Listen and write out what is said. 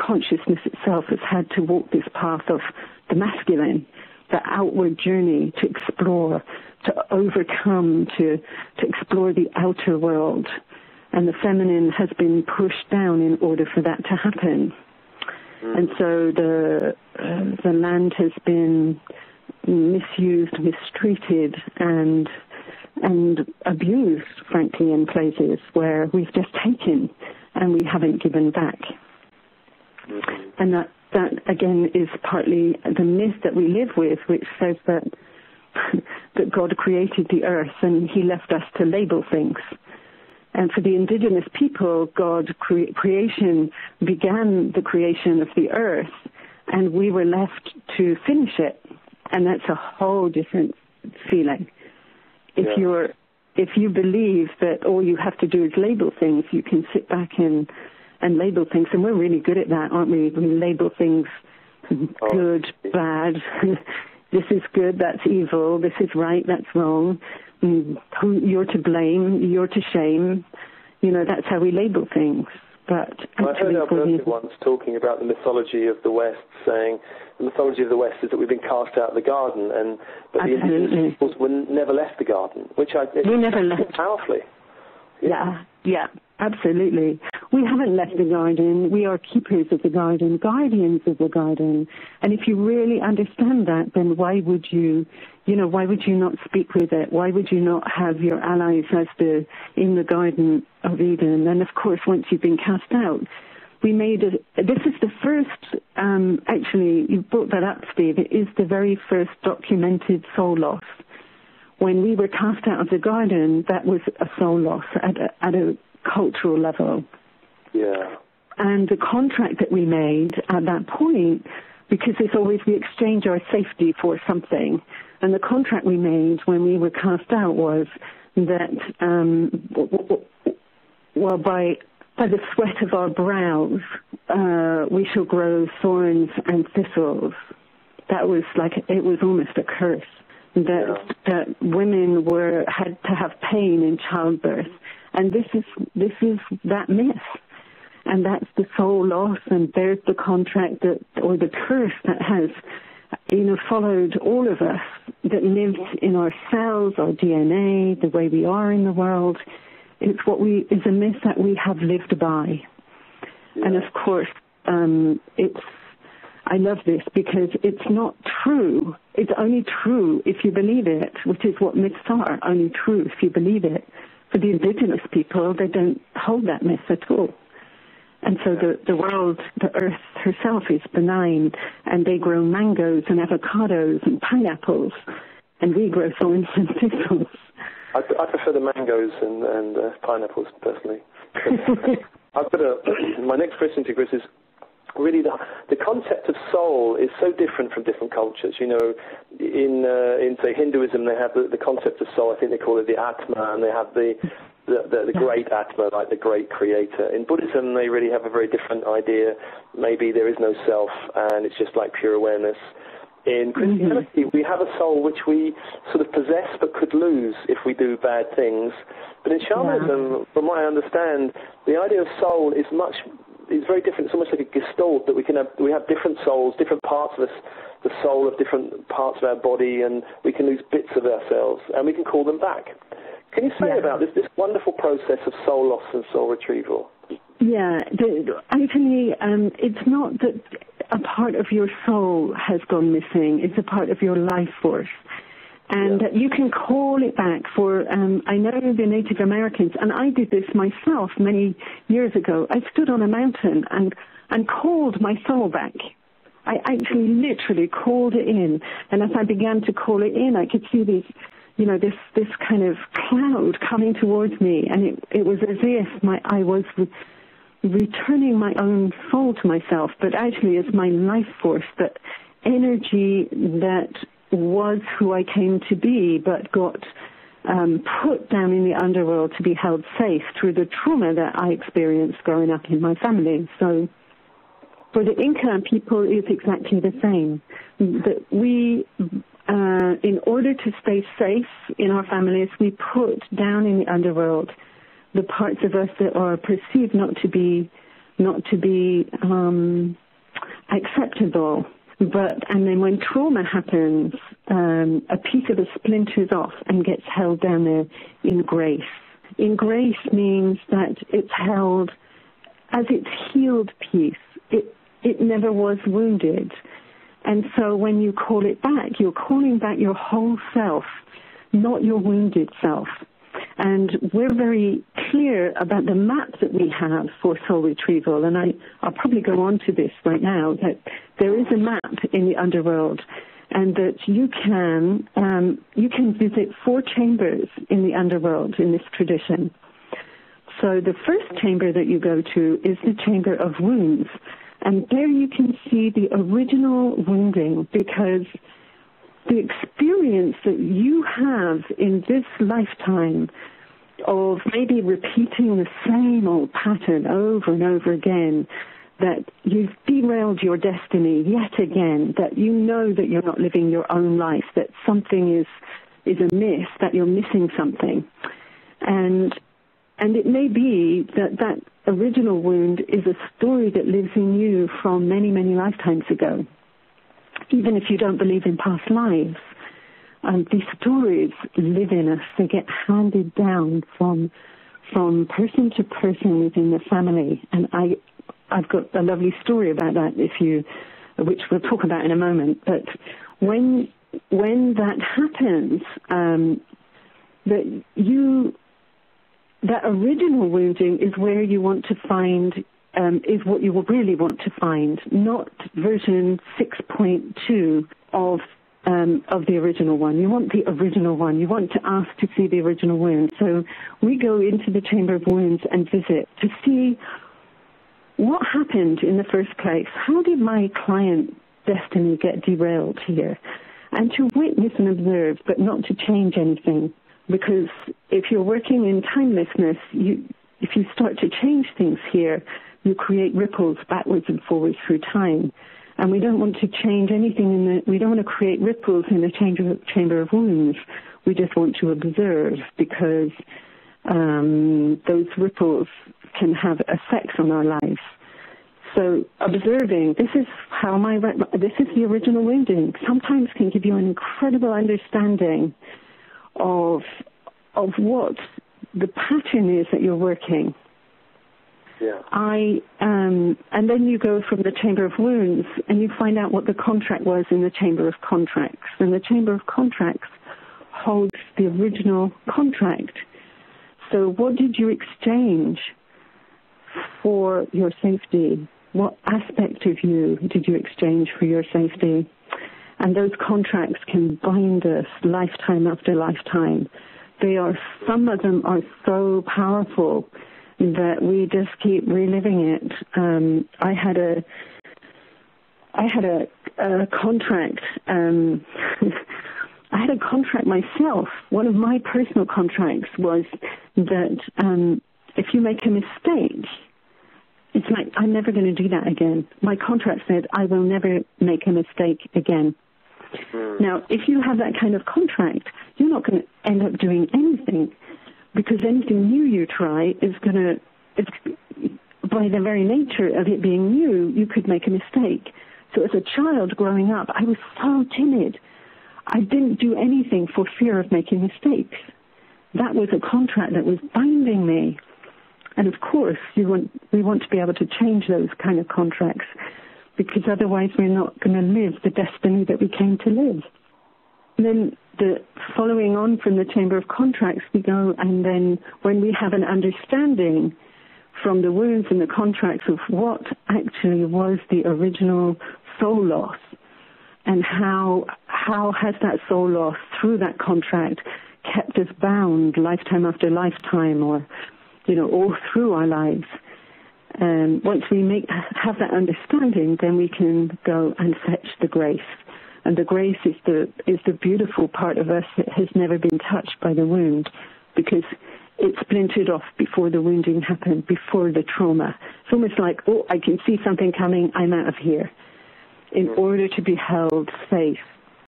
consciousness itself has had to walk this path of the masculine, the outward journey to explore, to overcome, to explore the outer world. And the feminine has been pushed down in order for that to happen. And so the land has been misused, mistreated, and abused, frankly, in places where we've just taken and we haven't given back. And that again is partly the myth that we live with, which says that God created the earth and he left us to label things. And for the indigenous people, creation began the creation of the earth, and we were left to finish it. And that's a whole different feeling. If you believe that all you have to do is label things, you can sit back and label things. And we're really good at that, aren't we? We label things good, bad. This is good, that's evil. This is right, that's wrong. You're to blame, you're to shame. That's how we label things. But I heard Alberta once talking about the mythology of the West, saying the mythology of the West is that we've been cast out of the garden, but the indigenous peoples were never left the garden, which we never left powerfully. Yeah, absolutely. We haven't left the garden. We are keepers of the garden, guardians of the garden. And if you really understand that, then why would you not speak with it? Why would you not have your allies in the Garden of Eden? And of course, once you've been cast out, this is the first, actually, you brought that up, Steve, it is the very first documented soul loss. When we were cast out of the garden, that was a soul loss at a cultural level. Yeah. And the contract that we made at that point, because it's always we exchange our safety for something, and the contract we made when we were cast out was that, by the sweat of our brows, we shall grow thorns and thistles. That was it was almost a curse. That women had to have pain in childbirth, and this is that myth, and that's the soul loss, and there's the contract or the curse that has, followed all of us, that lives in our cells, our DNA, the way we are in the world. It's is a myth that we have lived by, and of course, I love this because it's not true. It's only true if you believe it, which is what myths are, only true if you believe it. For the indigenous people, they don't hold that myth at all. And so the world, the earth herself is benign, and they grow mangoes and avocados and pineapples, and we grow thorns and thistles. I prefer the mangoes and pineapples, personally. My next question to Chris is, really, the concept of soul is so different from different cultures. In say Hinduism, they have the concept of soul. I think they call it the Atma, and they have the great Atma, like the great creator. In Buddhism, they really have a very different idea. Maybe there is no self, and it's just like pure awareness. In Christianity, we have a soul which we sort of possess but could lose if we do bad things. But in shamanism, from what I understand, the idea of soul is very different. It's almost like a gestalt that we have different souls, different parts of us, the soul of different parts of our body, and we can lose bits of ourselves, and we can call them back. Can you say about this wonderful process of soul loss and soul retrieval? Yeah, actually, it's not that a part of your soul has gone missing. It's a part of your life force. And you can call it back for, I know the Native Americans, and I did this myself many years ago. I stood on a mountain and called my soul back. I actually literally called it in. And as I began to call it in, I could see this kind of cloud coming towards me. And it was as if I was returning my own soul to myself, but actually it's my life force, that energy that was who I came to be, but got put down in the underworld to be held safe through the trauma that I experienced growing up in my family. So for the Inca people, it's exactly the same. That we, in order to stay safe in our families, we put down in the underworld the parts of us that are perceived not to be not to be acceptable. And then when trauma happens, a piece of us splinters off and gets held down there in grace. In grace means that it's held as its healed piece. It never was wounded. And so when you call it back, you're calling back your whole self, not your wounded self. And we're very clear about the map that we have for soul retrieval. And I'll probably go on to this right now, that there is a map in the underworld, and that you can visit 4 chambers in the underworld in this tradition. So the first chamber that you go to is the chamber of wounds. And there you can see the original wounding, because the experience that you have in this lifetime of maybe repeating the same old pattern over and over again, that you've derailed your destiny yet again, that you know that you're not living your own life, that something is amiss, that you're missing something. And it may be that original wound is a story that lives in you from many, many lifetimes ago. Even if you don't believe in past lives, these stories live in us. They get handed down from person to person within the family. And I've got a lovely story about that, which we'll talk about in a moment. But when that happens, that original wounding is where you want to find, is what you will really want to find, not version 6.2 of the original one. You want the original one. You want to ask to see the original wound. So we go into the Chamber of Wounds and visit to see what happened in the first place. How did my client destiny get derailed here? And to witness and observe, but not to change anything. Because if you're working in timelessness, if you start to change things here, you create ripples backwards and forwards through time. And we don't want to change anything we don't want to create ripples in the chamber of wounds. We just want to observe, because those ripples can have effects on our lives. So observing, this is the original wounding, sometimes can give you an incredible understanding of what the pattern is that you're working. Yeah. And then you go from the Chamber of Wounds and you find out what the contract was in the Chamber of Contracts. And the Chamber of Contracts holds the original contract. So what did you exchange for your safety? What aspect of you did you exchange for your safety? And those contracts can bind us lifetime after lifetime. Some of them are so powerful that we just keep reliving it. I had a contract. I had a contract myself. One of my personal contracts was that if you make a mistake, it's like, I'm never going to do that again. My contract said, I will never make a mistake again. Now, if you have that kind of contract, you're not going to end up doing anything, because anything new you try is going to, by the very nature of it being new, you could make a mistake. So as a child growing up, I was so timid. I didn't do anything for fear of making mistakes. That was a contract that was binding me. And of course, we want to be able to change those kind of contracts, because otherwise we're not going to live the destiny that we came to live. And then following on from the Chamber of Contracts, we go, and then when we have an understanding from the wounds and the contracts of what actually was the original soul loss, and how has that soul loss through that contract kept us bound lifetime after lifetime, or all through our lives. And once we have that understanding, then we can go and fetch the grace. And the grace is the beautiful part of us that has never been touched by the wound, because it splintered off before the wounding happened, before the trauma. It's almost like, I can see something coming, I'm out of here, in order to be held safe